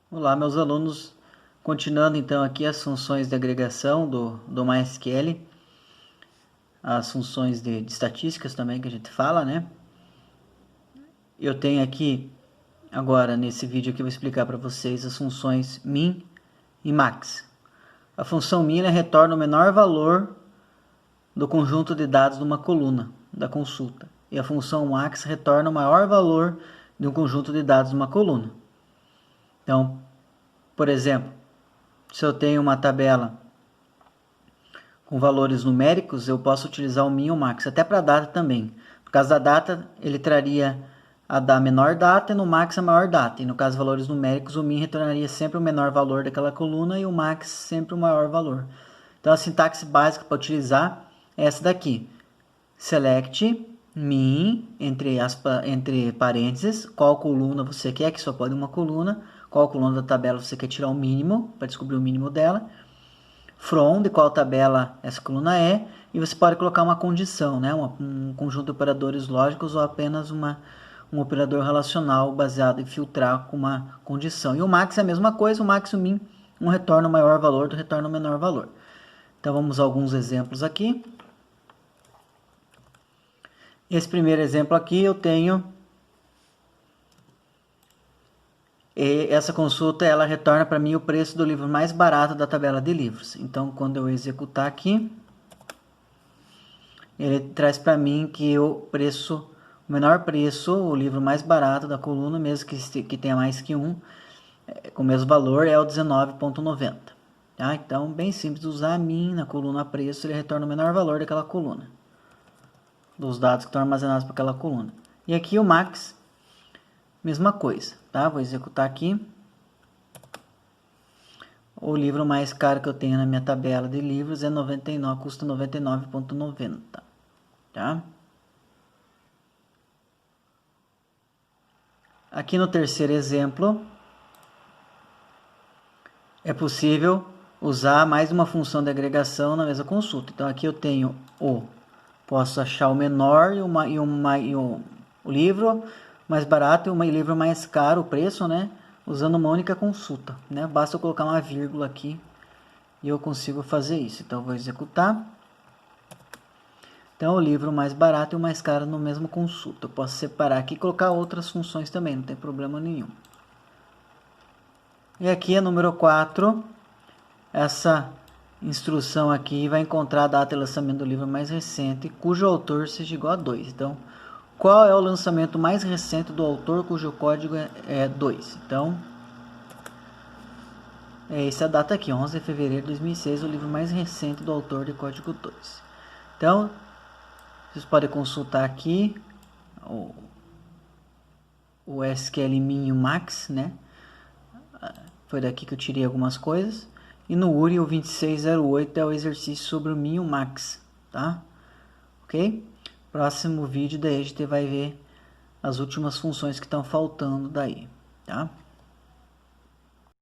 Olá, meus alunos, continuando então aqui as funções de agregação do MySQL, as funções de estatísticas também que a gente fala, né? Eu tenho aqui, agora nesse vídeo aqui eu vou explicar para vocês as funções min e max. A função min retorna o menor valor do conjunto de dados de uma coluna da consulta, e a função max retorna o maior valor de um conjunto de dados de uma coluna. Então, por exemplo, se eu tenho uma tabela com valores numéricos, eu posso utilizar o min ou max, até para a data também. No caso da data, ele traria a da menor data e no max a maior data. E no caso de valores numéricos, o min retornaria sempre o menor valor daquela coluna e o max sempre o maior valor. Então a sintaxe básica para utilizar é essa daqui. Select min, entre parênteses, qual coluna você quer, que só pode uma coluna, qual coluna da tabela você quer tirar o mínimo, para descobrir o mínimo dela. From, de qual tabela essa coluna é, e você pode colocar uma condição, né? Um conjunto de operadores lógicos ou apenas um operador relacional baseado em filtrar com uma condição. E o max é a mesma coisa, o max e o min, um retorna o maior valor, outro retorna o menor valor. Então vamos a alguns exemplos aqui. Esse primeiro exemplo aqui eu tenho, e essa consulta ela retorna para mim o preço do livro mais barato da tabela de livros. Então quando eu executar aqui, ele traz para mim que o menor preço, o livro mais barato da coluna, mesmo que tenha mais que um, com o mesmo valor, é o 19,90. Tá? Então, bem simples, usar min na coluna preço, ele retorna o menor valor daquela coluna, dos dados que estão armazenados para aquela coluna. E aqui o max, mesma coisa, tá? Vou executar aqui. O livro mais caro que eu tenho na minha tabela de livros é 99, custa 99,90. Tá? Aqui no terceiro exemplo, é possível usar mais uma função de agregação na mesma consulta. Então aqui eu tenho posso achar o menor o livro mais barato e o livro mais caro, o preço, né? Usando uma única consulta, né? Basta eu colocar uma vírgula aqui e eu consigo fazer isso. Então eu vou executar. Então o livro mais barato e o mais caro no mesmo consulta. Eu posso separar aqui e colocar outras funções também, não tem problema nenhum. E aqui é número 4, essa instrução aqui vai encontrar a data de lançamento do livro mais recente, cujo autor seja igual a 2. Então, qual é o lançamento mais recente do autor cujo código é 2? Então, é essa data aqui, 11 de fevereiro de 2006, o livro mais recente do autor de código 2. Então, vocês podem consultar aqui o SQL min e o max, né? Foi daqui que eu tirei algumas coisas. E no URI o 2608 é o exercício sobre o min e o max, tá? Ok? Próximo vídeo daí a gente vai ver as últimas funções que estão faltando daí, tá?